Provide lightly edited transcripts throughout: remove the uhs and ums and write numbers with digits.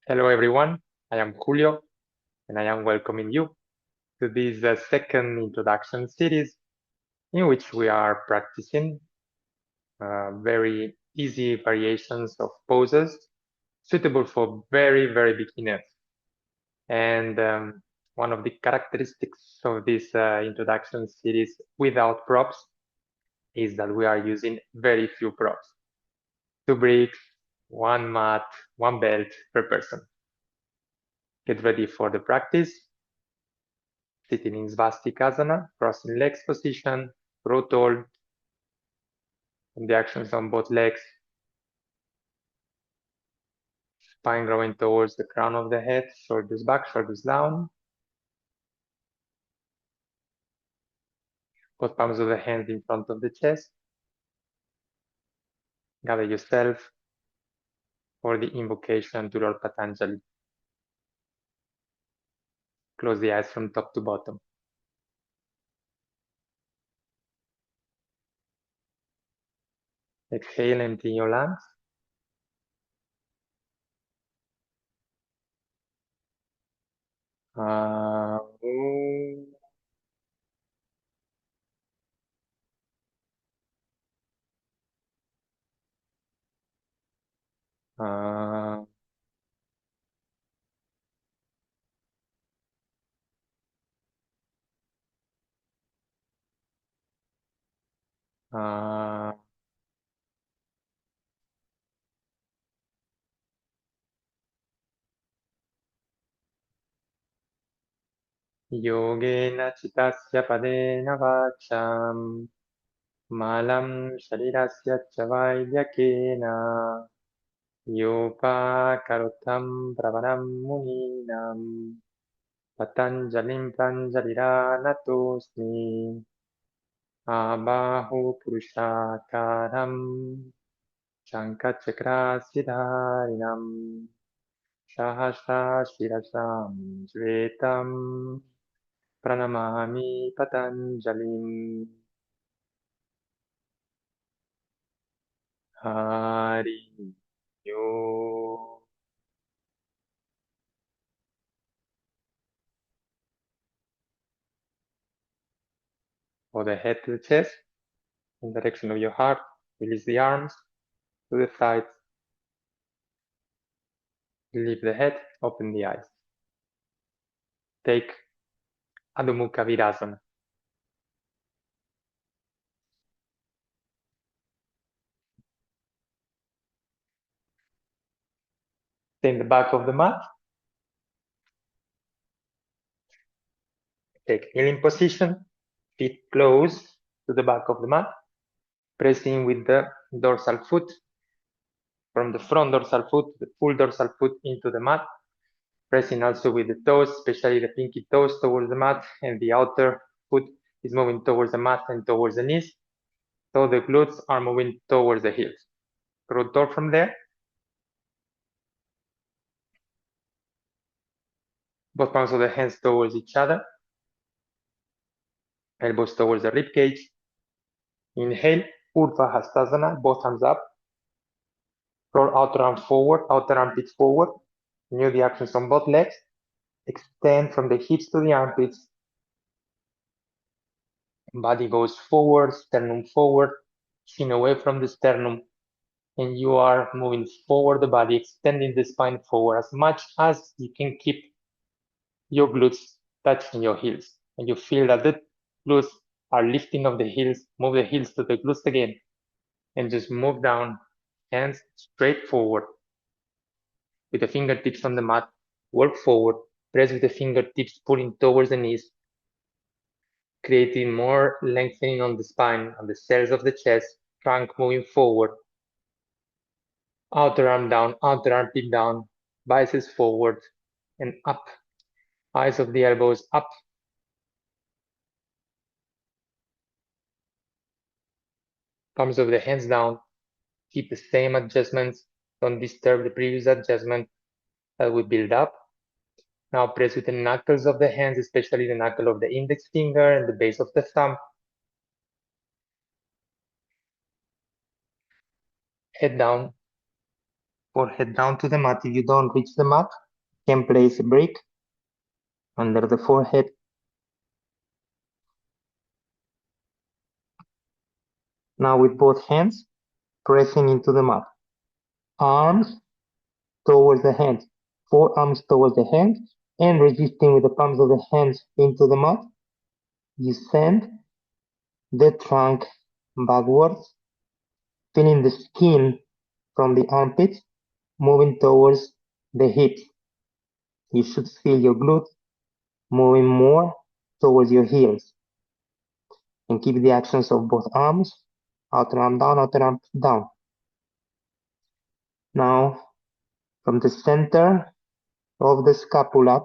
Hello everyone, I am Julio and I am welcoming you to this second introduction series in which we are practicing very easy variations of poses suitable for very beginners. And one of the characteristics of this introduction series without props is that we are using very few props. 2 bricks, 1 mat, 1 belt per person. Get ready for the practice. Sitting in Svastikasana, crossing legs position, grow tall, and the actions on both legs. Spine growing towards the crown of the head, shoulders back, shoulders down. Both palms of the hands in front of the chest. Gather yourself for the invocation to Lord Patanjali. Close the eyes from top to bottom. Exhale, empty your lungs. Yogena chitasya padena vacham malam sharirasya chavaidhyakena yopa karotam pravanam muninam patanjalim pranjaliranatosmi abahu purushakaram shankhachakrasidharinam sahasra shirasam shvetam pranamami patanjalim. Hari Yo. Or the head to the chest, in the direction of your heart. Release the arms to the sides. Leave the head, open the eyes. Take Adho Mukha Virasana. Stay in the back of the mat. Take kneeling position, feet close to the back of the mat. Pressing with the dorsal foot, from the front dorsal foot, the full dorsal foot into the mat. Pressing also with the toes, especially the pinky toes towards the mat, and the outer foot is moving towards the mat and towards the knees. So the glutes are moving towards the heels. Grow tall from there. Both palms of the hands towards each other. Elbows towards the rib cage. Inhale, Urdhva Hastasana, both hands up. Roll outer arm forward, outer armpits forward. Renew the actions on both legs. Extend from the hips to the armpits. Body goes forward, sternum forward, chin away from the sternum. And you are moving forward the body, extending the spine forward as much as you can keep your glutes touching your heels. And you feel that the glutes are lifting off the heels, move the heels to the glutes again. And just move down, hands straight forward. With the fingertips on the mat, work forward, press with the fingertips pulling towards the knees, creating more lengthening on the spine, on the cells of the chest, trunk moving forward. Outer arm down, outer armpit down, biceps forward and up. Eyes of the elbows up. Palms of the hands down. Keep the same adjustments. Don't disturb the previous adjustment that we build up. Now press with the knuckles of the hands, especially the knuckle of the index finger and the base of the thumb. Head down. Forehead down to the mat. If you don't reach the mat, you can place a brick under the forehead. Now with both hands, pressing into the mat. Arms towards the hands, forearms towards the hands, and resisting with the palms of the hands into the mat. You send the trunk backwards, feeling the skin from the armpits moving towards the hips. You should feel your glutes moving more towards your heels. And keep the actions of both arms, outer arm down, outer arm down. Now, from the center of the scapula,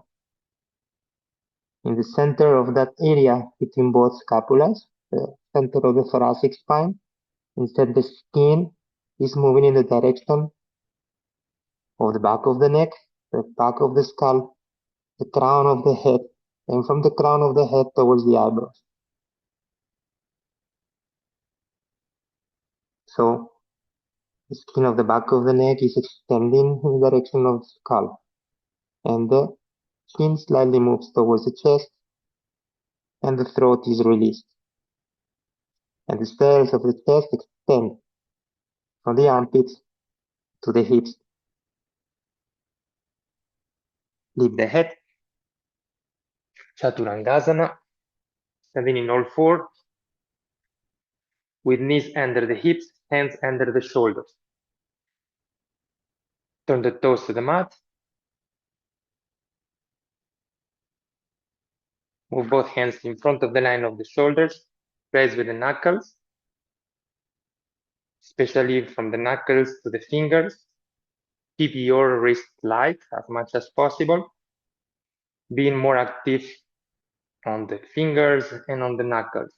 in the center of that area between both scapulas, the center of the thoracic spine, instead the skin is moving in the direction of the back of the neck, the back of the skull, the crown of the head, and from the crown of the head towards the eyebrows. So the skin of the back of the neck is extending in the direction of the skull, and the chin slightly moves towards the chest, and the throat is released. And the cells of the chest extend from the armpits to the hips. Lift the head. Chaturanga, standing in all four, with knees under the hips, hands under the shoulders. Turn the toes to the mat. Move both hands in front of the line of the shoulders. Press with the knuckles, especially from the knuckles to the fingers. Keep your wrist light as much as possible, being more active on the fingers and on the knuckles.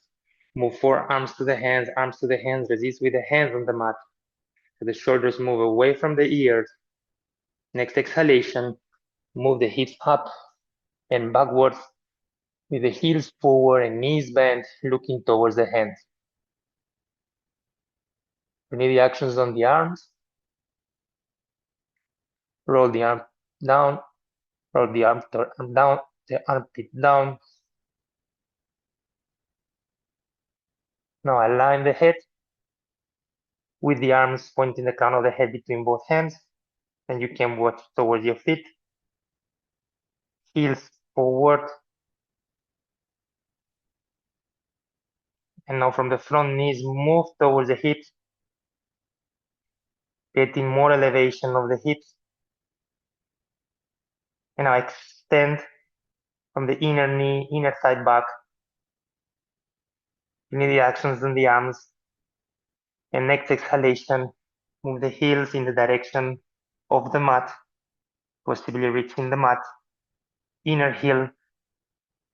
Move forearms to the hands, arms to the hands, resist with the hands on the mat. So the shoulders move away from the ears. Next exhalation, move the hips up and backwards with the heels forward and knees bent, looking towards the hands. We need the actions on the arms. Roll the arm down, roll the arm down, the armpit down. Now align the head with the arms pointing the crown of the head between both hands, and you can watch towards your feet. Heels forward. And now from the front knees, move towards the hips, getting more elevation of the hips. And now extend from the inner knee, inner thigh back. You need the actions on the arms. And next exhalation, move the heels in the direction of the mat, possibly reaching the mat. Inner heel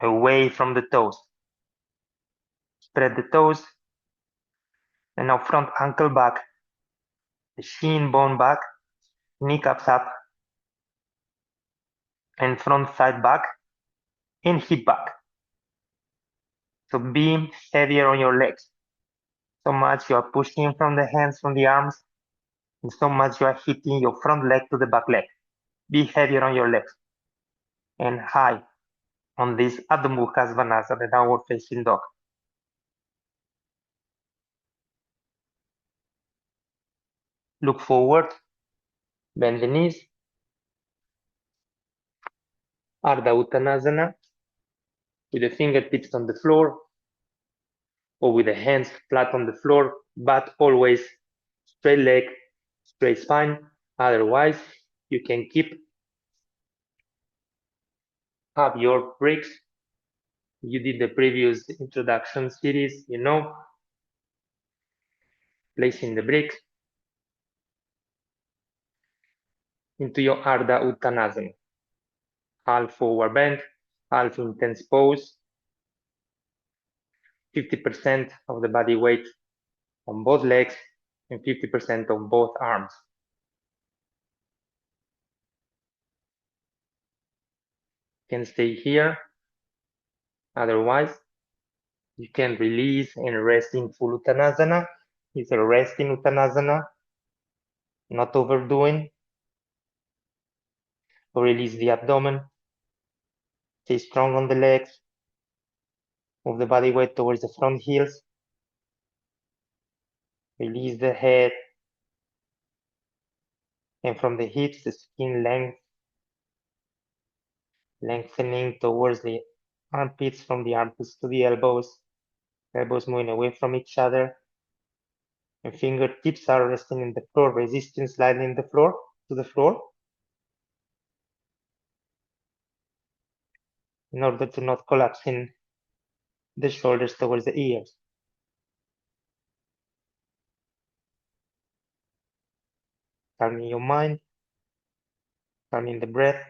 away from the toes. Spread the toes. And now front ankle back, the shin bone back, kneecaps up, and front thigh back, and hip back. So be heavier on your legs. So much you are pushing from the hands, from the arms, and so much you are hitting your front leg to the back leg. Be heavier on your legs. And high on this Adho Mukha Svanasana, the downward facing dog. Look forward, bend the knees. Ardha Uttanasana, with the fingertips on the floor, or with the hands flat on the floor, but always straight leg, straight spine. Otherwise, you can keep up your bricks. You did the previous introduction series, you know, placing the bricks into your Ardha Uttanasana. Half forward bend, half intense pose, 50% of the body weight on both legs and 50% on both arms. You can stay here. Otherwise, you can release and rest in full Uttanasana. It's a rest in Uttanasana, not overdoing. So release the abdomen. Stay strong on the legs. Move the body weight towards the front heels. Release the head. And from the hips, the skin lengthening towards the armpits, from the armpits to the elbows. Elbows moving away from each other. And fingertips are resting in the floor, resisting sliding to the floor. In order to not collapse in the shoulders towards the ears. Calming your mind, calming the breath.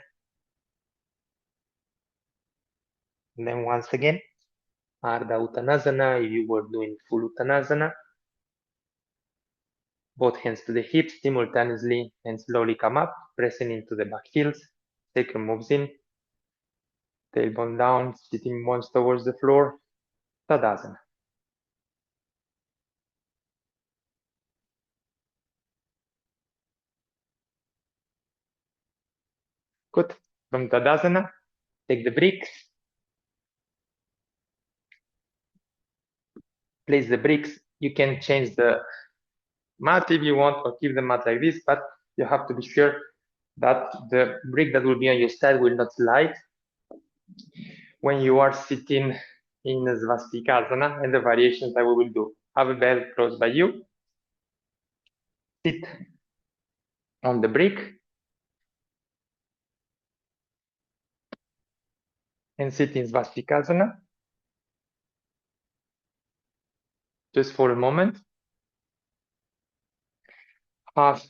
And then once again, Ardha Uttanasana, if you were doing full Uttanasana. Both hands to the hips simultaneously and slowly come up, pressing into the back heels. Sacrum moves in, tailbone down, sitting bones towards the floor. Tadasana. Good. From Tadasana, take the bricks. Place the bricks. You can change the mat if you want, or keep the mat like this, but you have to be sure that the brick that will be on your side will not slide when you are sitting in Svastikasana and the variations that we will do. Have a bed close by you. Sit on the brick and sit in Svastikasana. Just for a moment. Have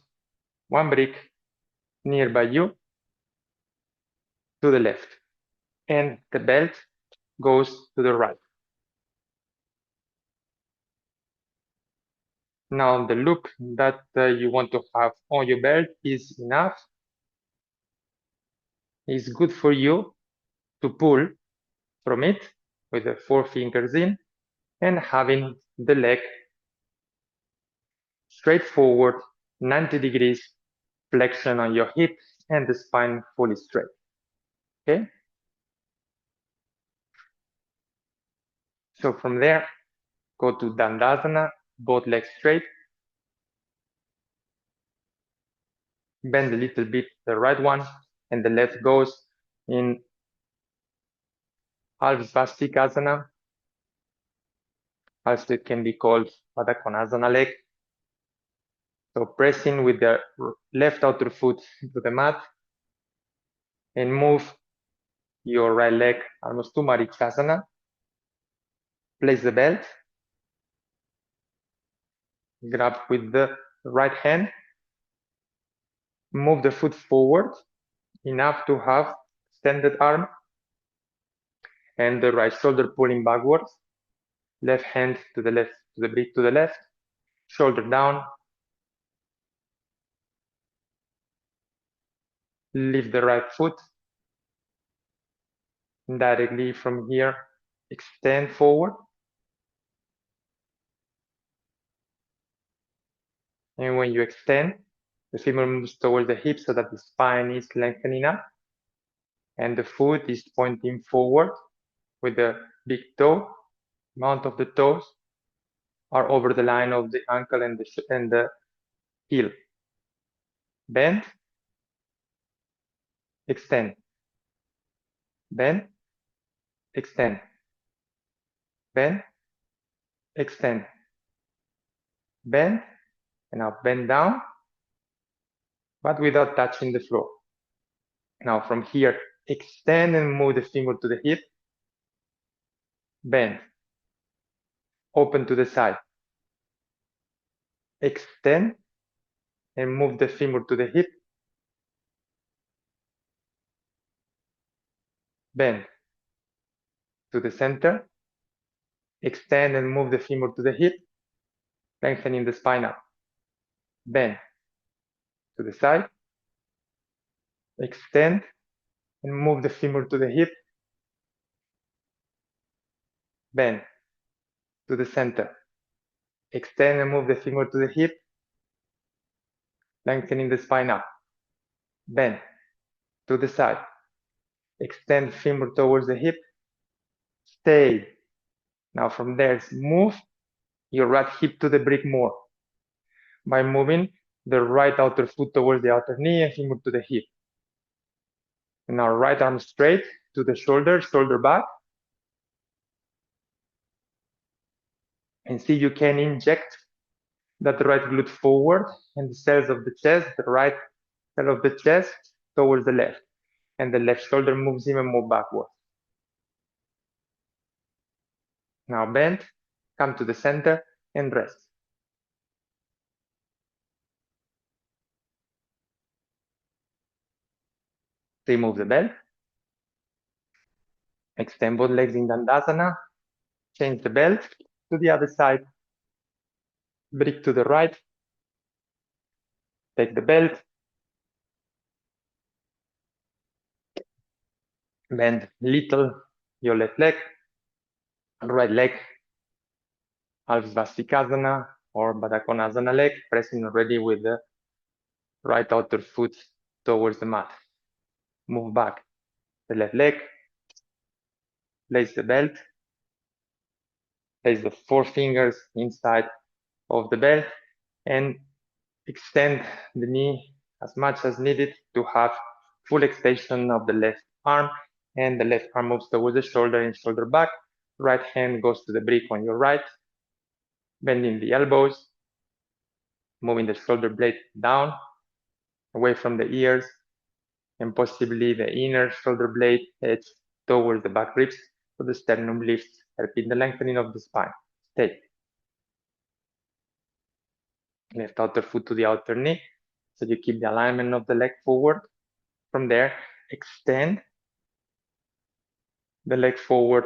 one brick nearby you to the left, and the belt goes to the right. Now the loop that you want to have on your belt is enough. It's good for you to pull from it with the 4 fingers in and having the leg straight forward, 90 degrees flexion on your hip and the spine fully straight. Okay? So from there, go to Dandasana, both legs straight. Bend a little bit the right one, and the left goes in half Svastikasana. Also, it can be called Padangusthasana leg. So pressing with the left outer foot to the mat and move your right leg almost to Marichyasana. Place the belt. Grab with the right hand. Move the foot forward enough to have extended arm and the right shoulder pulling backwards. Left hand to the left, to the brick to the left. Shoulder down. Lift the right foot. Directly from here, extend forward. And when you extend, the femur moves towards the hip so that the spine is lengthening up. And the foot is pointing forward with the big toe. Mount of the toes are over the line of the ankle and the heel. Bend, extend, bend, extend, bend, extend, bend, and now bend down, but without touching the floor. Now from here, extend and move the finger to the hip, bend, open to the side, extend and move the femur to the hip, bend to the center, extend and move the femur to the hip, lengthening the spine up, bend to the side, extend and move the femur to the hip, bend to the center, extend and move the femur to the hip, lengthening the spine up, bend to the side. Extend femur towards the hip. Stay. Now from there, move your right hip to the brick more by moving the right outer foot towards the outer knee and femur to the hip. And now right arm straight to the shoulder, shoulder back. And see you can inject that right glute forward and the cells of the chest, the right cell of the chest towards the left. And the left shoulder moves even more backwards. Now bend, come to the center and rest. Remove the belt. Extend both legs in Dandasana. Change the belt to the other side. Brick to the right. Take the belt. Bend little your left leg. Right leg. Half Svastikasana or Padangusthasana leg. Pressing already with the right outer foot towards the mat. Move back the left leg. Place the belt. Place the 4 fingers inside of the belt and extend the knee as much as needed to have full extension of the left arm, and the left arm moves towards the shoulder and shoulder back. Right hand goes to the brick on your right, bending the elbows, moving the shoulder blade down, away from the ears, and possibly the inner shoulder blade edge towards the back ribs so the sternum lifts, helping the lengthening of the spine. Stay. Left outer foot to the outer knee, so you keep the alignment of the leg forward. From there, extend the leg forward,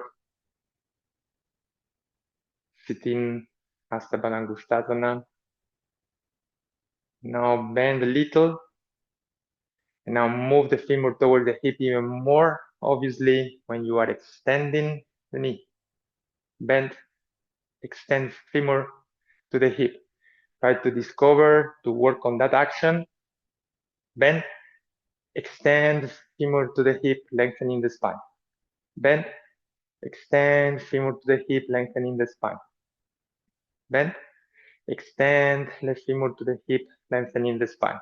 sitting Hasta Padangusthasana. Now bend a little, and now move the femur toward the hip even more, obviously, when you are extending the knee. Bend, extend femur to the hip. Try to discover, to work on that action. Bend, extend femur to the hip, lengthening the spine. Bend, extend femur to the hip, lengthening the spine. Bend, extend left femur to the hip, lengthening the spine.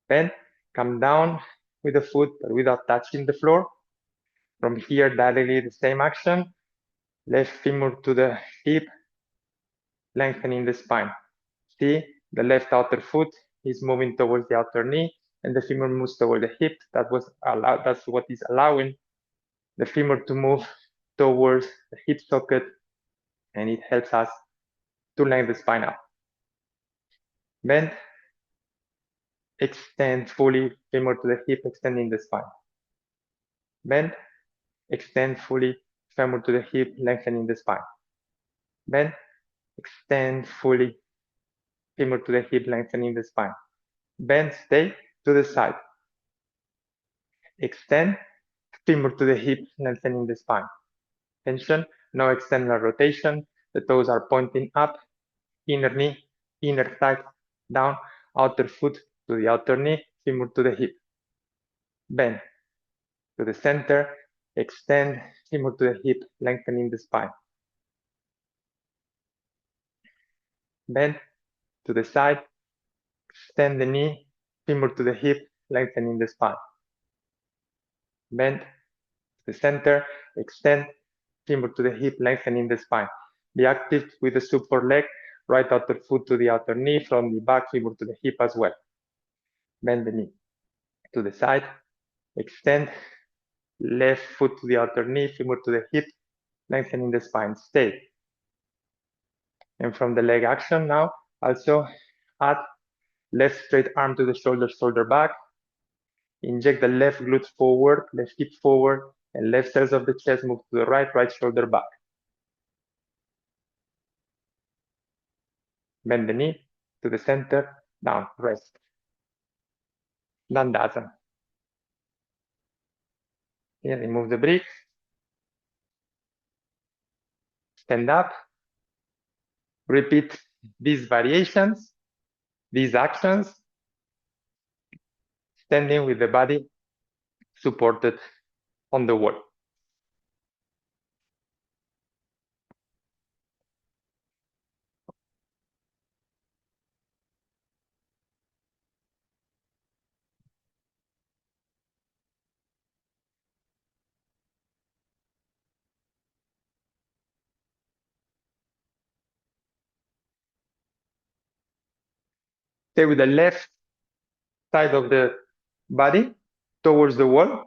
Bend, come down with the foot, but without touching the floor. From here, directly the same action. Left femur to the hip, lengthening the spine. See, the left outer foot is moving towards the outer knee, and the femur moves toward the hip. That's what is allowing the femur to move towards the hip socket, and it helps us to lengthen the spine out. Bend, extend fully femur to the hip, extending the spine. Bend, extend fully femur to the hip, lengthening the spine. Bend, extend fully femur to the hip, lengthening the spine. Bend, stay to the side. Extend femur to the hip, lengthening the spine. Tension, no external rotation. The toes are pointing up. Inner knee, inner thigh down. Outer foot to the outer knee, femur to the hip. Bend to the center. Extend femur to the hip, lengthening the spine. Bend to the side. Extend the knee, femur to the hip, lengthening the spine. Bend to the center. Extend femur to the hip, lengthening the spine. Be active with the support leg, right outer foot to the outer knee, from the back femur to the hip as well. Bend the knee to the side. Extend left foot to the outer knee, femur to the hip, lengthening the spine. Stay. And from the leg action now, also add left straight arm to the shoulder, shoulder back. Inject the left glute forward, left hip forward, and left cells of the chest move to the right, right shoulder back. Bend the knee to the center, down, rest. Dandasana. Here, remove the brick. Stand up. Repeat these variations, these actions, standing with the body supported on the wall. Stay with the left side of the body towards the wall,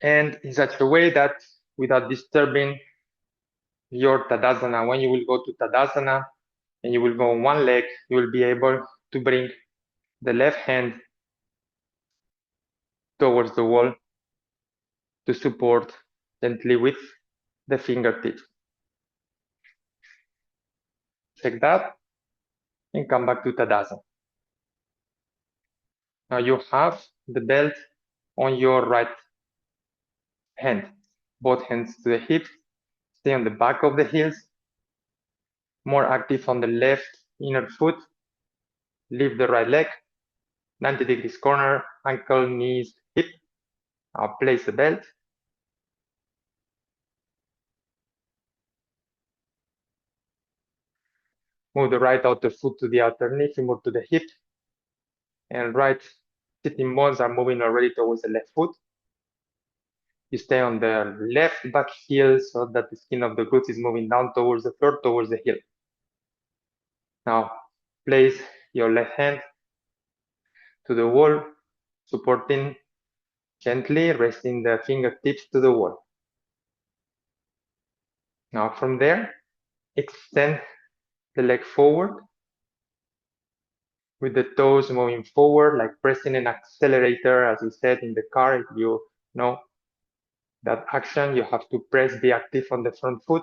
and in such a way that without disturbing your Tadasana. When you will go to Tadasana and you will go on one leg, you will be able to bring the left hand towards the wall to support gently with the fingertips. Check that and come back to Tadasana. Now you have the belt on your right hand, both hands to the hips, stay on the back of the heels, more active on the left inner foot, lift the right leg, 90 degrees corner, ankle, knees, hip. Now place the belt. Move the right outer foot to the outer knee, femur to the hip, and right sitting bones are moving already towards the left foot. You stay on the left back heel so that the skin of the glutes is moving down towards the floor, towards the heel. Now, place your left hand to the wall, supporting gently, resting the fingertips to the wall. Now, from there, extend the leg forward with the toes moving forward, like pressing an accelerator, as we said in the car. If you know that action, you have to press, be active on the front foot.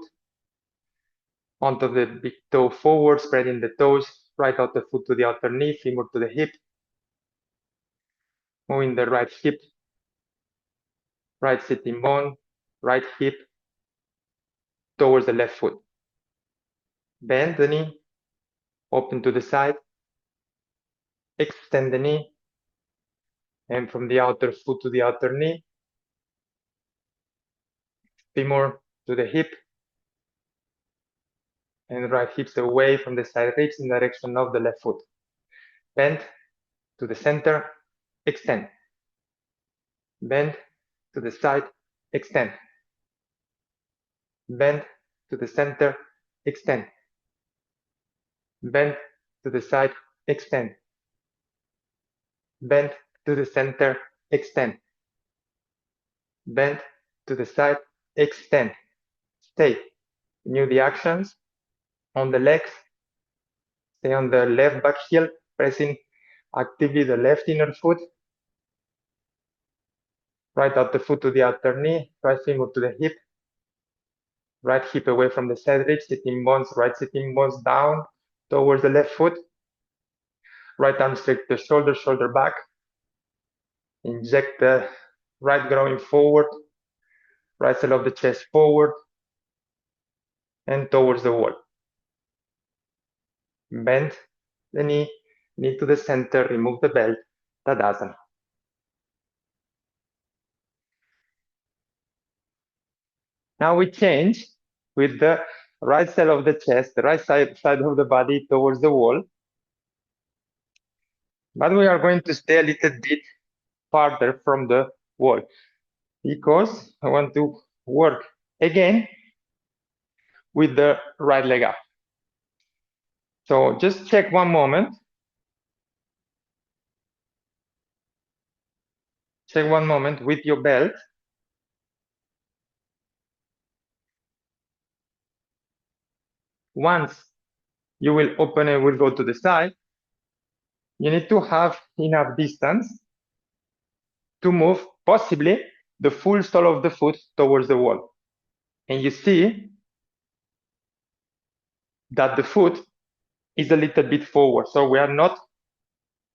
Onto the big toe forward, spreading the toes, right outer foot to the outer knee, femur to the hip. Moving the right hip, right sitting bone, right hip towards the left foot. Bend the knee, open to the side, extend the knee, and from the outer foot to the outer knee, femur to the hip, and right hips away from the side ribs in direction of the left foot. Bend to the center, extend. Bend to the side, extend. Bend to the center, extend. Bend to the side, extend. Bend to the center, extend. Bend to the side, extend. Stay. Renew the actions on the legs. Stay on the left back heel, pressing actively the left inner foot. Right outer foot to the outer knee, right femur to the hip. Right hip away from the side ribs, sitting bones, right sitting bones down towards the left foot. Right arm straight to the shoulder, shoulder back. Inject the right groin forward, right side of the chest forward and towards the wall. Bend the knee to the center, remove the belt, Tadasana. Now we change with the right side of the chest, the right side of the body towards the wall. But we are going to stay a little bit farther from the wall because I want to work again with the right leg up. So just check one moment. Check one moment with your belt. Once you will open and will go to the side, you need to have enough distance to move possibly the full sole of the foot towards the wall. And you see that the foot is a little bit forward. So we are not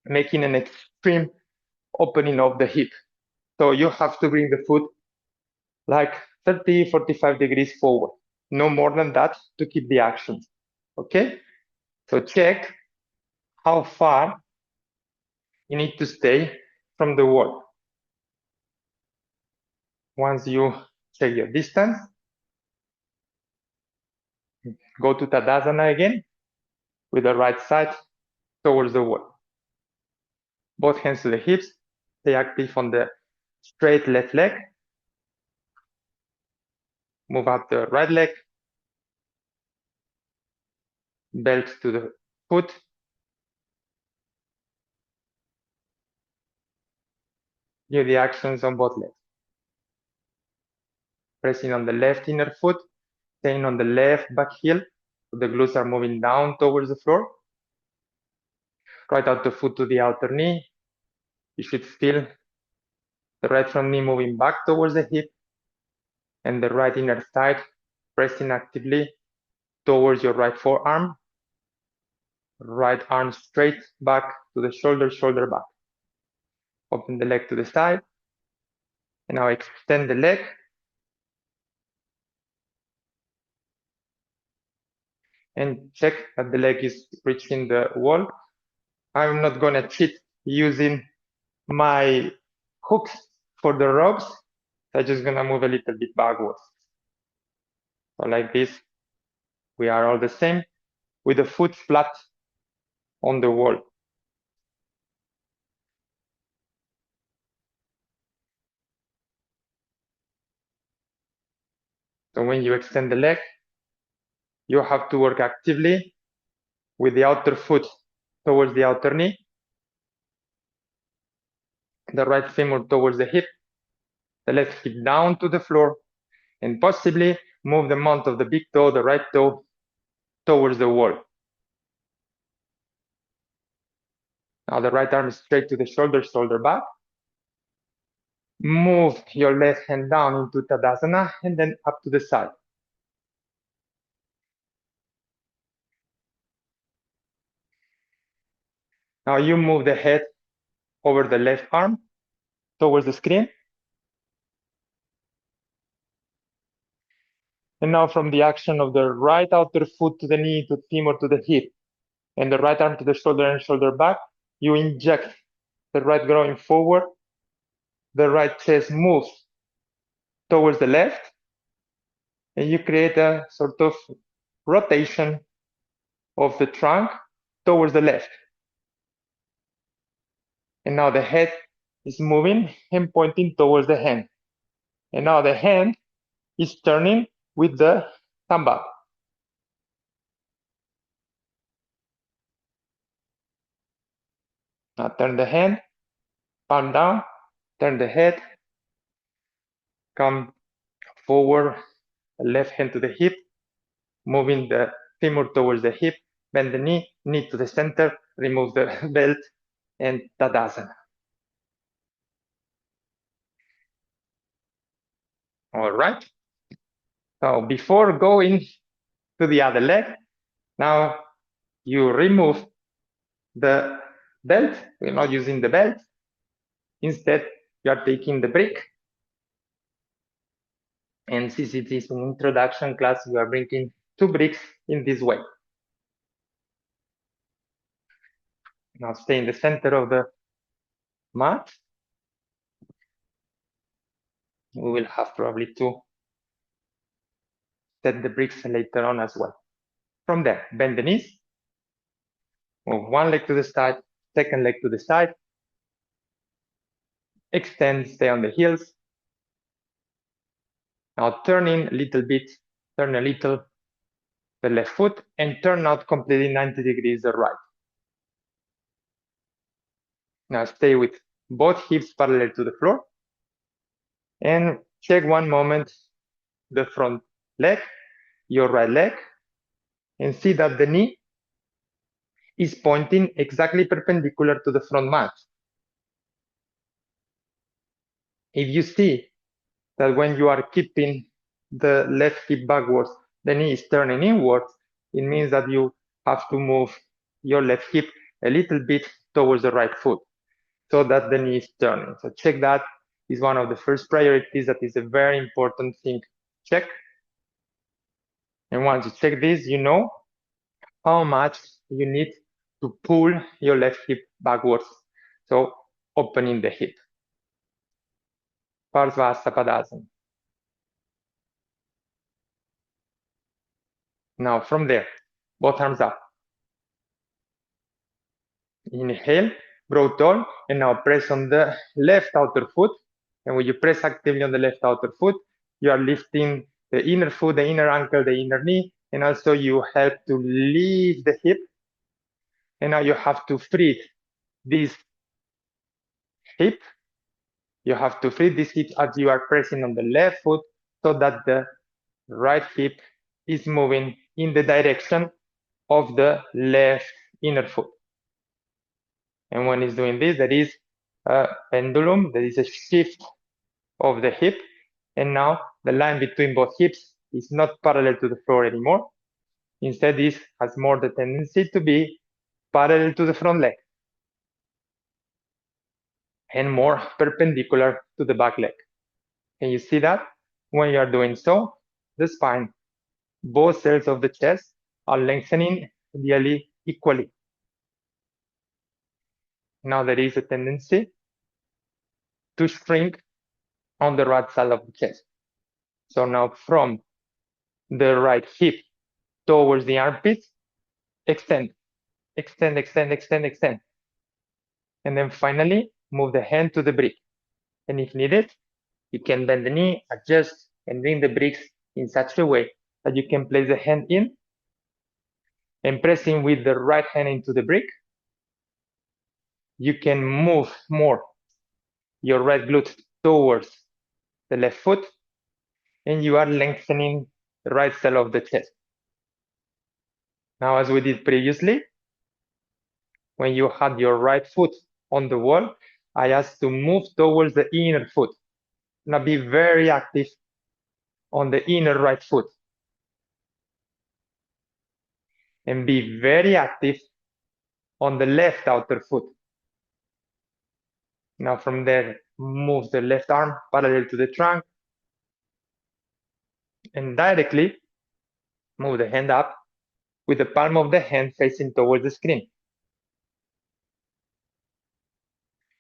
making an extreme opening of the hip. So you have to bring the foot like 30, 45 degrees forward. No more than that to keep the action. Okay? So check how far you need to stay from the wall. Once you check your distance, go to Tadasana again with the right side towards the wall. Both hands to the hips, stay active on the straight left leg. Move up the right leg, belt to the foot. Do the actions on both legs. Pressing on the left inner foot, staying on the left back heel. So the glutes are moving down towards the floor. Right outer foot to the outer knee. You should feel the right front knee moving back towards the hip and the right inner thigh pressing actively towards your right forearm. Right arm straight back to the shoulder, shoulder back. Open the leg to the side. And now extend the leg. And check that the leg is reaching the wall. I'm not gonna cheat using my hooks for the ropes. I'm just gonna move a little bit backwards. So like this, we are all the same with the foot flat on the wall. So when you extend the leg, you have to work actively with the outer foot towards the outer knee, the right femur towards the hip, the left hip down to the floor, and possibly move the mount of the big toe, the right toe, towards the wall. Now the right arm is straight to the shoulder, shoulder back. Move your left hand down into Tadasana and then up to the side. Now you move the head over the left arm towards the screen. And now from the action of the right outer foot to the knee, to femur, to the hip, and the right arm to the shoulder and shoulder back, you inject the right groin forward, the right chest moves towards the left, and you create a sort of rotation of the trunk towards the left. And now the head is moving and pointing towards the hand. And now the hand is turning with the thumb up. Now turn the hand, palm down, turn the head, come forward, left hand to the hip, moving the femur towards the hip, bend the knee, knee to the center, remove the belt, and Tadasana. All right. So before going to the other leg, now you remove the belt. We're not using the belt. Instead, you are taking the brick. And since it is an introduction class, we are bringing 2 bricks in this way. Now stay in the center of the mat. We will have probably to set the bricks later on as well. From there, bend the knees, move one leg to the side, second leg to the side, extend, stay on the heels. Now turn in a little bit, turn a little the left foot and turn out completely 90 degrees the right. Now stay with both hips parallel to the floor and check one moment the front leg, your right leg, and see that the knee is pointing exactly perpendicular to the front mat. If you see that when you are keeping the left hip backwards, the knee is turning inwards, it means that you have to move your left hip a little bit towards the right foot so that the knee is turning. So check that is one of the first priorities. That is a very important thing to check. And once you check this, you know how much you need to pull your left hip backwards. So opening the hip. Parsva Hasta Padasana. Now from there, both arms up. Inhale, grow tall, and now press on the left outer foot. And when you press actively on the left outer foot, you are lifting the inner foot, the inner ankle, the inner knee, and also you help to lift the hip. And now you have to free this hip. You have to free this hip as you are pressing on the left foot so that the right hip is moving in the direction of the left inner foot. And when it's doing this, there is a pendulum, there is a shift of the hip, and now the line between both hips is not parallel to the floor anymore. Instead, this has more the tendency to be parallel to the front leg and more perpendicular to the back leg. Can you see that? When you are doing so, the spine, both cells of the chest are lengthening nearly equally. Now there is a tendency to shrink on the right side of the chest. So now from the right hip towards the armpits, extend, extend, extend, extend, extend. And then finally, move the hand to the brick. And if needed, you can bend the knee, adjust, and bring the bricks in such a way that you can place the hand in and pressing with the right hand into the brick. You can move more your right glute towards the left foot, and you are lengthening the right side of the chest. Now, as we did previously, when you had your right foot on the wall, I asked to move towards the inner foot. Now be very active on the inner right foot. And be very active on the left outer foot. Now from there, move the left arm parallel to the trunk. And directly move the hand up with the palm of the hand facing towards the screen.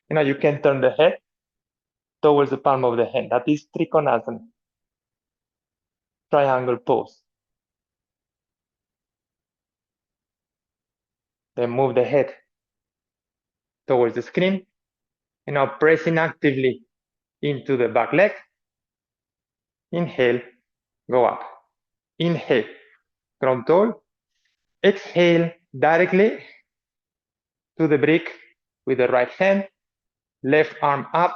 Now you can turn the head towards the palm of the hand. That is Trikonasana, triangle pose. Then move the head towards the screen. And now pressing actively into the back leg. Inhale, go up. Inhale, ground tall. Exhale directly to the brick with the right hand. Left arm up,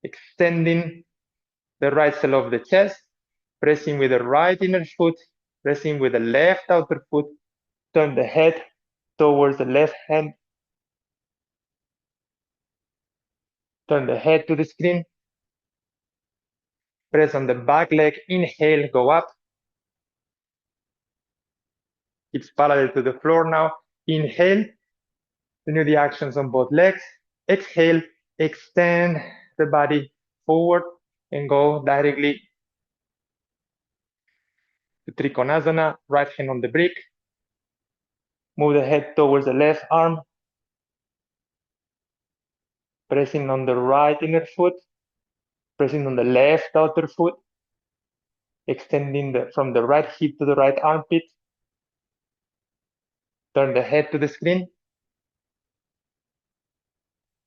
extending the right side of the chest. Pressing with the right inner foot. Pressing with the left outer foot. Turn the head towards the left hand. Turn the head to the screen. Press on the back leg. Inhale, go up. It's parallel to the floor now. Inhale, continue the actions on both legs. Exhale, extend the body forward and go directly to Trikonasana, right hand on the brick. Move the head towards the left arm. Pressing on the right inner foot. Pressing on the left outer foot. Extending from the right hip to the right armpit. Turn the head to the screen.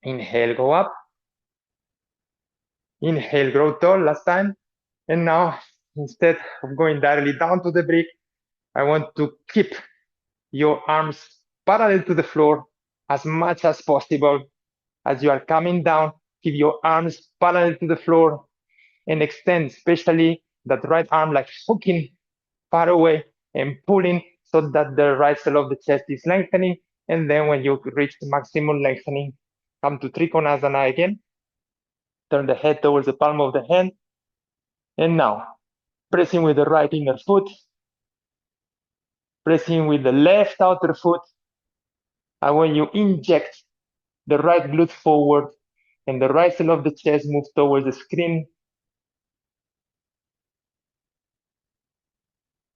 Inhale, go up. Inhale, grow tall, last time. And now, instead of going directly down to the brick, I want to keep your arms parallel to the floor as much as possible. As you are coming down, keep your arms parallel to the floor and extend, especially that right arm like hooking far away and pulling so that the right side of the chest is lengthening. And then when you reach the maximum lengthening, come to Trikonasana again. Turn the head towards the palm of the hand. And now, pressing with the right inner foot. Pressing with the left outer foot. And when you inject the right glute forward and the right side of the chest moves towards the screen,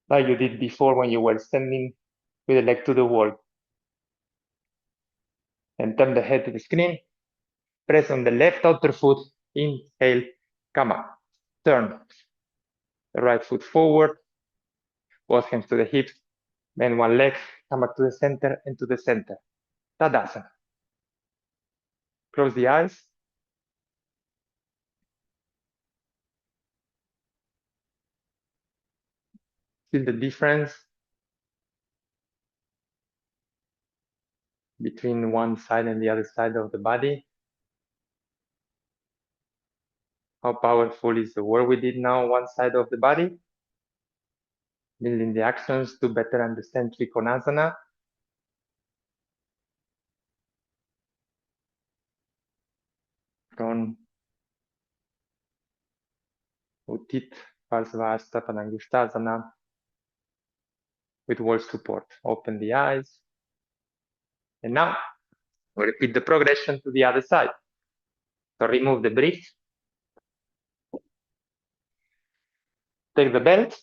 like you did before when you were standing with the leg to the wall. And turn the head to the screen. Press on the left outer foot. Inhale, Come up. Turn the right foot forward, both hands to the hips, bend one leg, come back to the center and to the center. Tadasana. Close the eyes. Feel the difference between one side and the other side of the body. How powerful is the work we did now on one side of the body? Building the actions to better understand Trikonasana. From Utthita, Parsva, Hasta, Padangusthasana with wall support. Open the eyes. And now we repeat the progression to the other side. So remove the brief. Take the belt.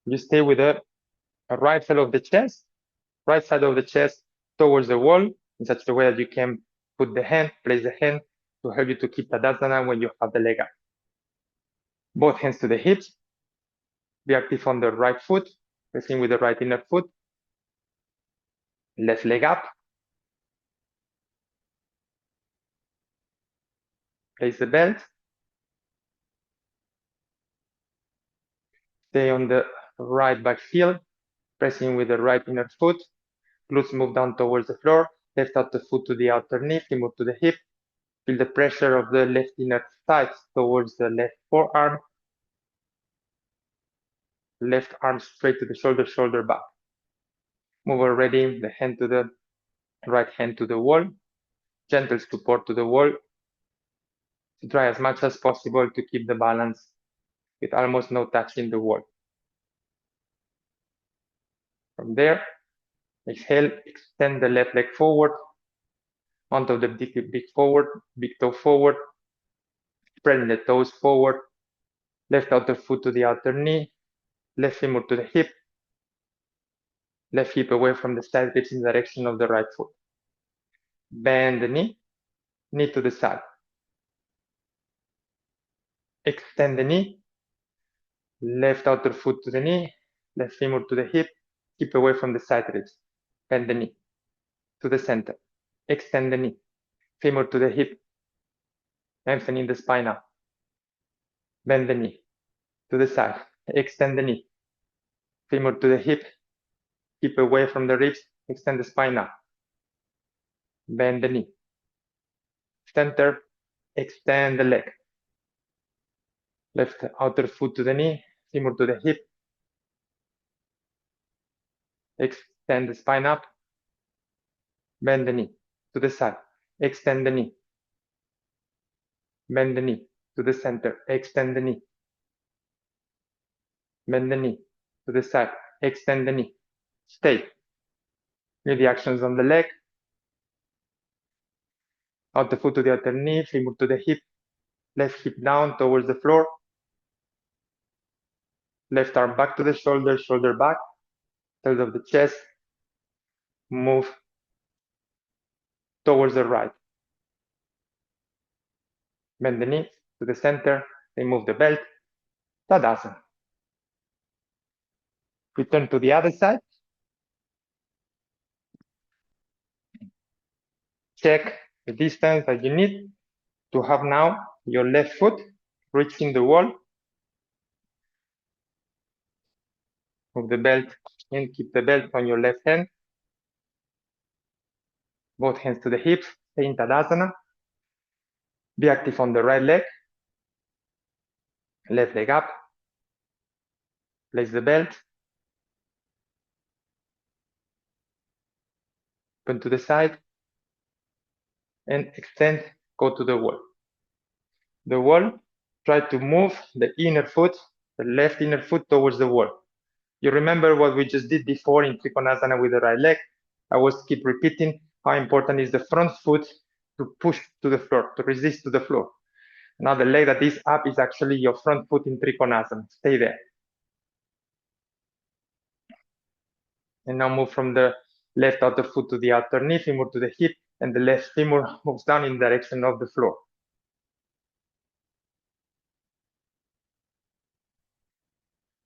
You stay with the right side of the chest, towards the wall in such a way that you can put the hand, place the hand to help you to keep Tadasana when you have the leg up. Both hands to the hips. Be active on the right foot, pressing with the right inner foot. Left leg up. Place the belt. Stay on the right back heel, pressing with the right inner foot. Glutes move down towards the floor. Left outer foot to the outer knee, move to the hip. Feel the pressure of the left inner thigh towards the left forearm. Left arm straight to the shoulder, shoulder back. Move already the hand to the right hand to the wall. Gentle support to the wall. To try as much as possible to keep the balance with almost no touch in the wall. From there, exhale, extend the left leg forward, onto the big toe forward, spreading the toes forward, left outer foot to the outer knee, left femur to the hip, left hip away from the side ribs in the direction of the right foot. Bend the knee to the side. Extend the knee, left outer foot to the knee, left femur to the hip, hip away from the side ribs. Bend the knee to the center. Extend the knee, femur to the hip, lengthening the spine up. Bend the knee to the side. Extend the knee, femur to the hip, hip away from the ribs, extend the spine up. Bend the knee. Center, extend the leg. Left outer foot to the knee, femur to the hip. Extend the spine up. Bend the knee to the side. Extend the knee. Bend the knee to the center. Extend the knee. Bend the knee to the side. Extend the knee. Stay. Do the actions on the leg. Outer foot to the outer knee, femur to the hip. Left hip down towards the floor. Left arm back to the shoulder, shoulder back. Tilt of the chest. Move towards the right. Bend the knee to the center. Remove the belt. Tadasana. Return to the other side. Check the distance that you need to have now your left foot reaching the wall. Move the belt and keep the belt on your left hand. Both hands to the hips. Stay in Tadasana. Be active on the right leg. Left leg up. Place the belt. Open to the side. And extend. Go to the wall. The wall. Try to move the inner foot, the left inner foot towards the wall. You remember what we just did before in Trikonasana with the right leg. I was keep repeating how important is the front foot to push to the floor, to resist to the floor. Now the leg that is up is actually your front foot in Trikonasana. Stay there. And now move from the left outer foot to the outer knee, femur to the hip, and the left femur moves down in the direction of the floor.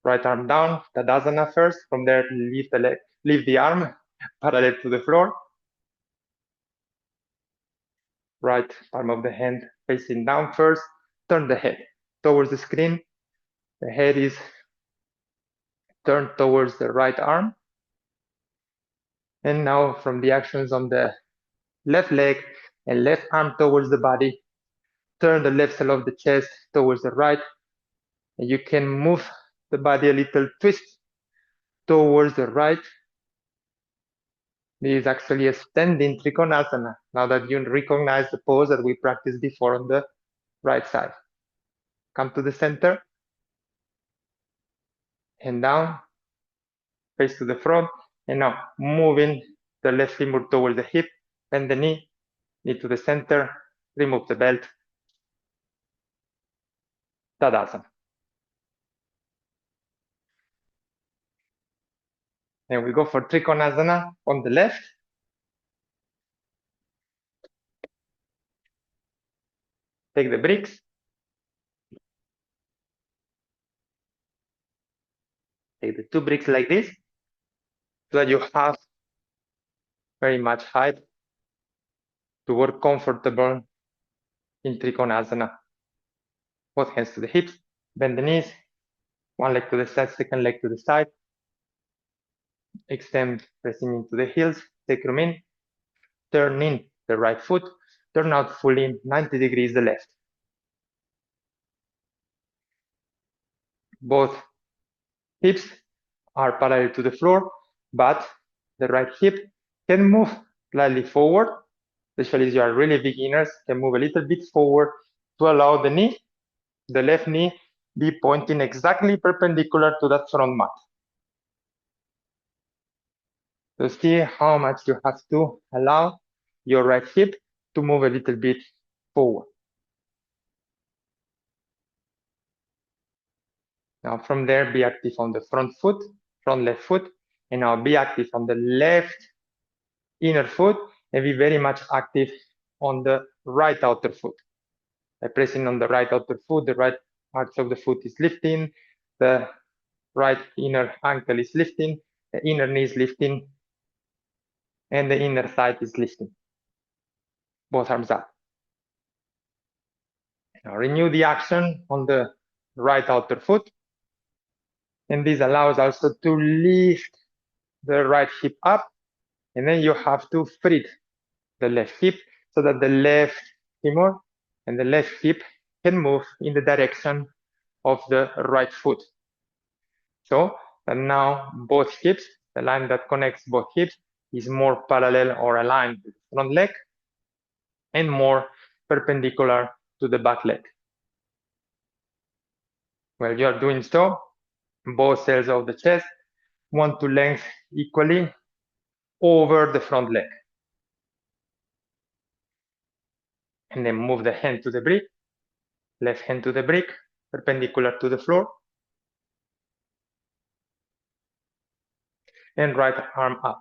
Right arm down, Tadasana first. From there, leave the arm parallel to the floor. Right palm of the hand facing down first. Turn the head towards the screen. The head is turned towards the right arm. And now from the actions on the left leg and left arm towards the body, turn the left side of the chest towards the right. And you can move the body a little twist towards the right. This is actually a standing Trikonasana, now that you recognize the pose that we practiced before on the right side. Come to the center, hand down, face to the front, and now moving the left femur towards the hip, bend the knee to the center, remove the belt, Tadasana. And we go for Trikonasana on the left. Take the bricks. Take the 2 bricks like this, so that you have very much height to work comfortable in Trikonasana. Both hands to the hips, bend the knees, one leg to the side, second leg to the side. Extend, pressing into the heels, sacrum in, turn in the right foot, turn out fully 90 degrees the left. Both hips are parallel to the floor, but the right hip can move slightly forward, especially if you are really beginners, can move a little bit forward to allow the knee, the left knee, be pointing exactly perpendicular to that front mat. So see how much you have to allow your right hip to move a little bit forward. Now from there, be active on the front foot, front left foot, and now be active on the left inner foot, and be very much active on the right outer foot. By pressing on the right outer foot, the right part of the foot is lifting, the right inner ankle is lifting, the inner knee is lifting, and the inner thigh is lifting. Both arms up. Now renew the action on the right outer foot. And this allows also to lift the right hip up. And then you have to free the left hip so that the left femur and the left hip can move in the direction of the right foot. So that now both hips, the line that connects both hips, is more parallel or aligned with the front leg and more perpendicular to the back leg. While you are doing so, both cells of the chest want to lengthen equally over the front leg. And then move the hand to the brick, left hand to the brick, perpendicular to the floor, and right arm up.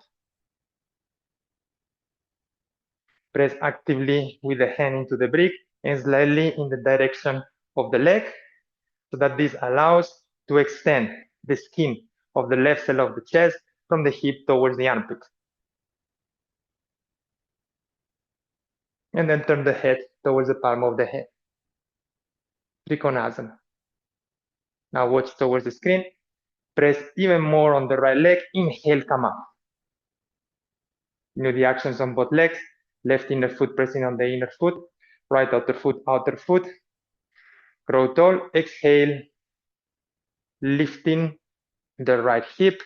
Press actively with the hand into the brick and slightly in the direction of the leg, so that this allows to extend the skin of the left cell of the chest from the hip towards the armpit. And then turn the head towards the palm of the hand. Trikonasana. Now watch towards the screen. Press even more on the right leg. Inhale, come up. You know the actions on both legs. Left inner foot pressing on the inner foot. Right outer foot, outer foot. Grow tall. Exhale. Lifting the right hip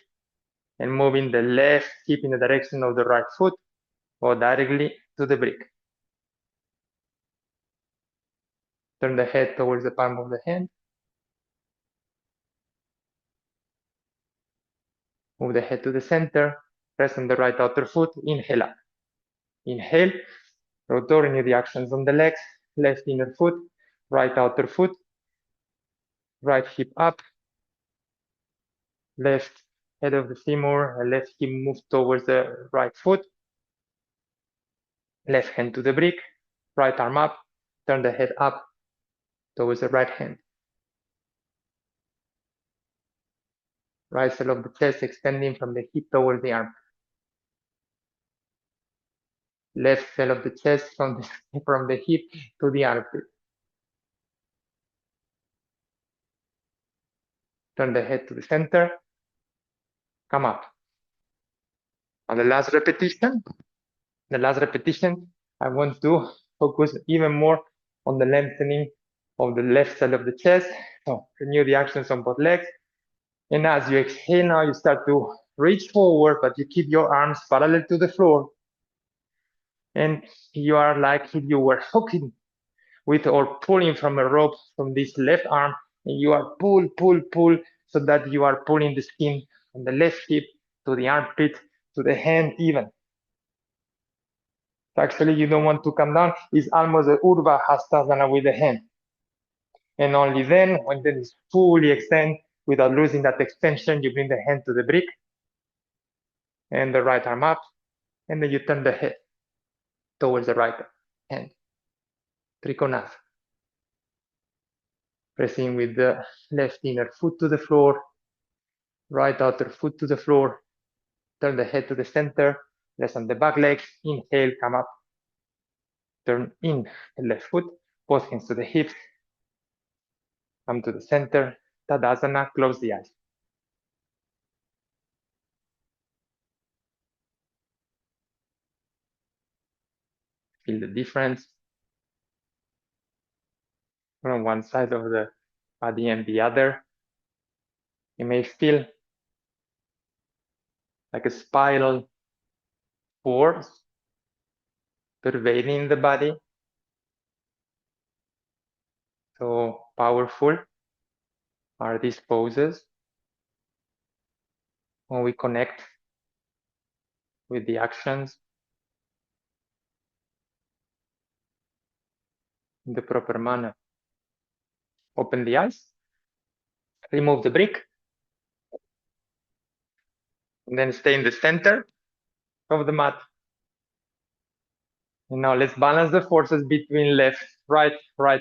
and moving the left hip in the direction of the right foot or directly to the brick. Turn the head towards the palm of the hand. Move the head to the center. Press on the right outer foot. Inhale up. Inhale. Renew the actions on the legs. Left inner foot. Right outer foot. Right hip up. Left head of the femur, left hip moves towards the right foot, left hand to the brick, right arm up, turn the head up towards the right hand. Right side of the chest extending from the hip towards the arm. Left side of the chest from the hip to the armpit. Turn the head to the center, come up. On the last repetition, I want to focus even more on the lengthening of the left side of the chest. So renew the actions on both legs. And as you exhale now, you start to reach forward, but you keep your arms parallel to the floor. And you are like if you were hooking with or pulling from a rope from this left arm, and you are pull, so that you are pulling the skin from the left hip to the armpit to the hand even. So actually, you don't want to come down. It's almost a Urdhva Hastasana with the hand. And only then, when it is fully extend without losing that extension, you bring the hand to the brick and the right arm up, and then you turn the head towards the right hand. Trikonasana. Pressing with the left inner foot to the floor, right outer foot to the floor, turn the head to the center, rest on the back leg, inhale, come up, turn in the left foot, both hands to the hips, come to the center, Tadasana, close the eyes. Feel the difference from one side of the body and the other. You may feel like a spiral force pervading the body. So powerful are these poses when we connect with the actions in the proper manner. Open the eyes, remove the brick, and then stay in the center of the mat. And now let's balance the forces between left, right,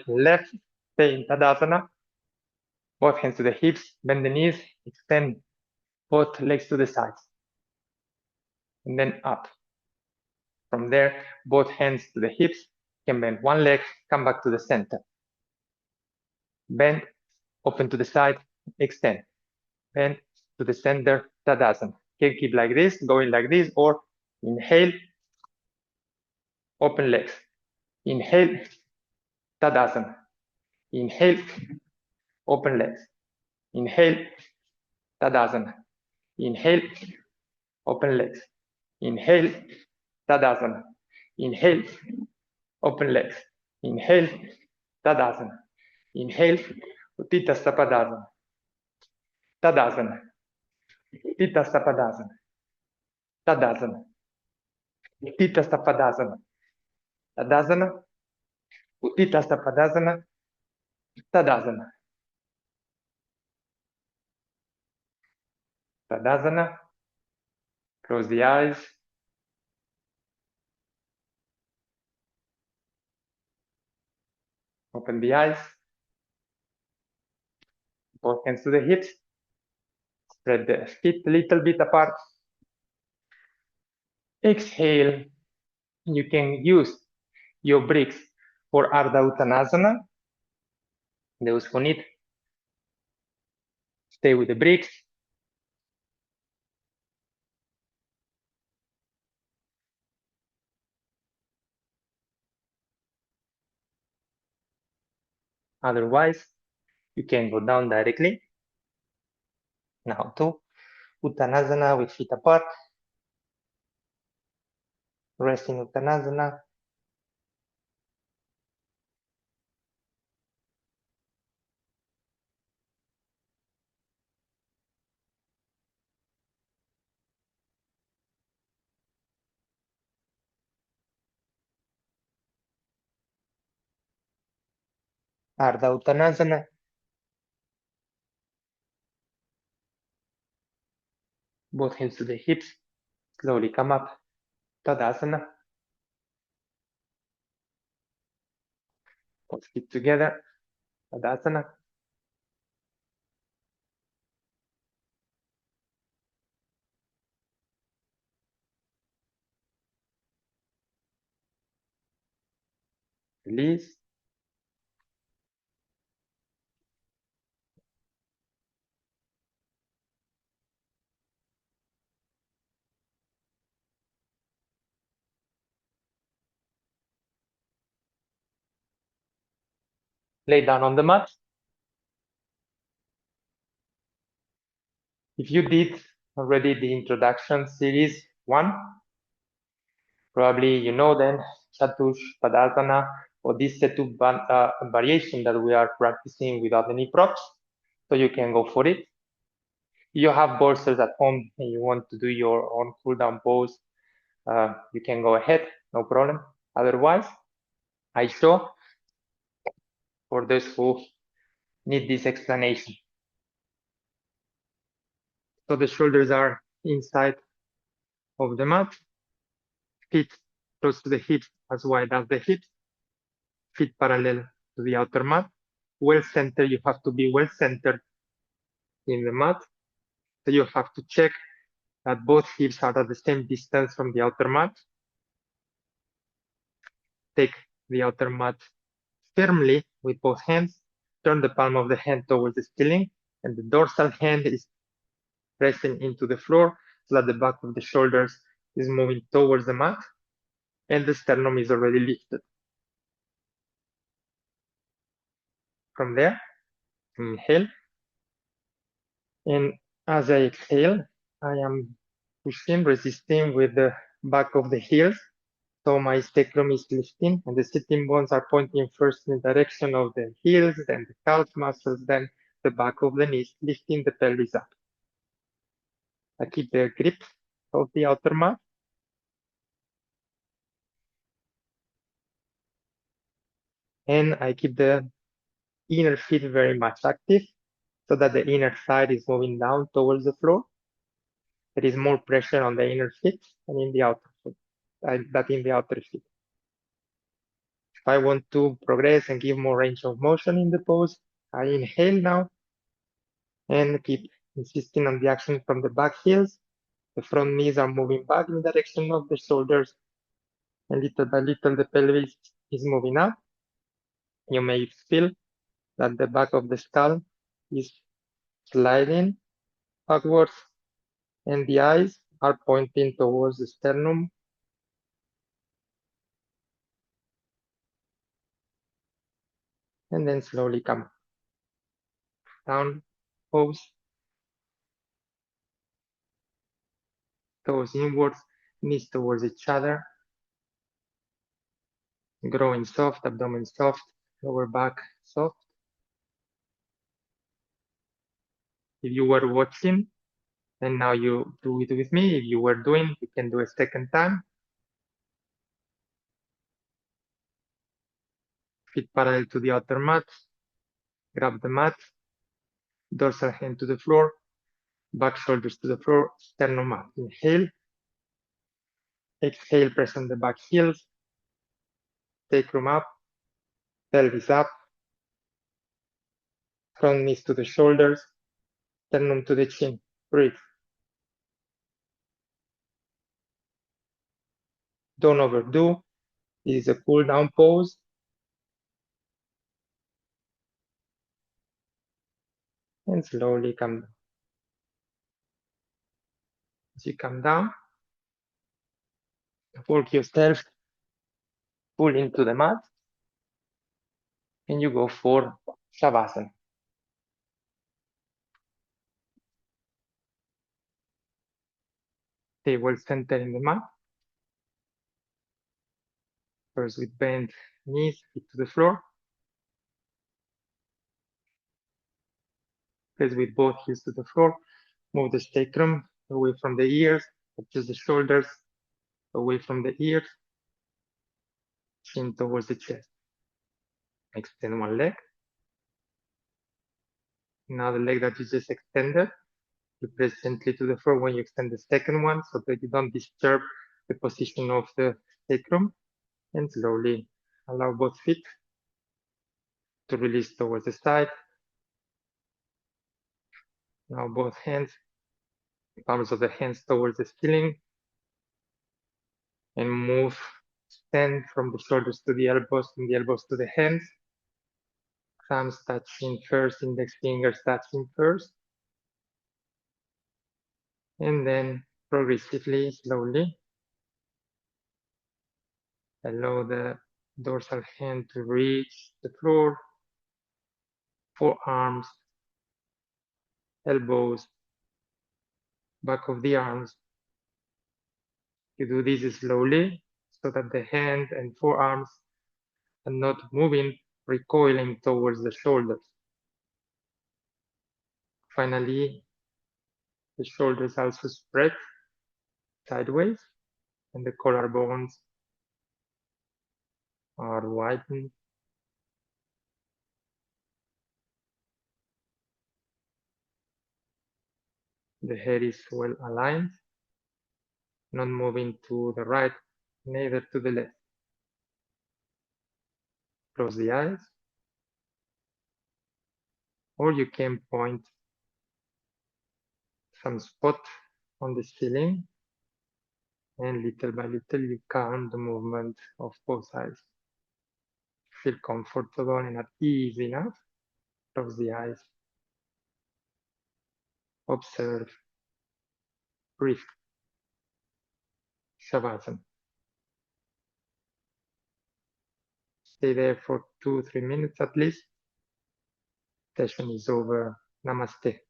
left. Stay in Tadasana. Both hands to the hips, bend the knees, extend both legs to the sides. And then up. From there, both hands to the hips, can bend one leg, come back to the center. Bend, open to the side, extend. Bend to the center, Tadasana. Can keep like this, going like this, or inhale, open legs. Inhale, Tadasana. Inhale, open legs. Inhale, Tadasana. Inhale, open legs. Inhale, Tadasana. Inhale, open legs. Inhale, Tadasana. Inhale, Utthita Padasana. Tadasana. Utthita Padasana. Tadasana. Utthita Padasana. Tadasana. Utthita Padasana. Tadasana. Tadasana. Close the eyes. Open the eyes. Both hands to the hips. Spread the feet a little bit apart. Exhale. You can use your bricks for Ardha Uttanasana. Those who need, stay with the bricks. Otherwise, you can go down directly. Now to Uttanasana with feet apart. Rest in Uttanasana. Ardha Uttanasana. both hands to the hips, slowly come up, Tadasana, both feet together, Tadasana, release, lay down on the mat. If you did already the introduction series 1, probably you know then Chatush, Padasana, or this Setu variation that we are practicing without any props. So you can go for it. If you have bolsters at home and you want to do your own cool down pose, you can go ahead, no problem. Otherwise, I show for those who need this explanation. So the shoulders are inside of the mat, feet close to the hips, as wide as the hips, feet parallel to the outer mat. Well centered, you have to be well centered in the mat. So you have to check that both hips are at the same distance from the outer mat. Take the outer mat firmly with both hands. Turn the palm of the hand towards the ceiling, and the dorsal hand is pressing into the floor so that the back of the shoulders is moving towards the mat, and the sternum is already lifted. From there, inhale, and as I exhale, I am pushing, resisting with the back of the heels. So my sacrum is lifting, and the sitting bones are pointing first in the direction of the heels, then the calf muscles, then the back of the knees, lifting the pelvis up. I keep the grip of the outer mat. And I keep the inner feet very much active so that the inner thigh is moving down towards the floor. There is more pressure on the inner feet than in the outer foot, than in the outer feet. If I want to progress and give more range of motion in the pose, I inhale now and keep insisting on the action from the back heels. The front knees are moving back in the direction of the shoulders, and little by little the pelvis is moving up. You may feel that the back of the skull is sliding backwards, and the eyes are pointing towards the sternum. And then slowly come down, pose, toes inwards, knees towards each other, growing soft, abdomen soft, lower back soft. If you were watching, and now you do it with me, if you were doing, you can do a second time. Feet parallel to the outer mat, grab the mat, dorsal hand to the floor, back shoulders to the floor, sternum up. Inhale, exhale, press on the back heels, sacrum up, pelvis up, front knees to the shoulders, sternum to the chin. Breathe. Don't overdo. This is a cool down pose. And slowly come down. As you come down, work yourself, pull into the mat, and you go for Shavasana. Stay well centered in the mat. First with bent knees, feet to the floor. Press with both heels to the floor. Move the sacrum away from the ears, touches the shoulders, away from the ears, chin towards the chest. Extend one leg. Now the leg that you just extended, You press gently to the floor when you extend the second one so that you don't disturb the position of the sacrum. And slowly allow both feet to release towards the side. Now both hands, the palms of the hands towards the ceiling. And move, extend from the shoulders to the elbows, from the elbows to the hands. Thumbs touching first, index fingers touching first. And then progressively, slowly, allow the dorsal hand to reach the floor, forearms, elbows, back of the arms. You do this slowly so that the hand and forearms are not moving, recoiling towards the shoulders. Finally, the shoulders also spread sideways and the collarbones are widened. The head is well aligned, not moving to the right, neither to the left. Close the eyes, or you can point some spot on the ceiling, and little by little you count the movement of both eyes. Feel comfortable and at ease enough. Close the eyes. Observe. Breathe. Shavasana. Stay there for 2-3 minutes at least. Session is over. Namaste.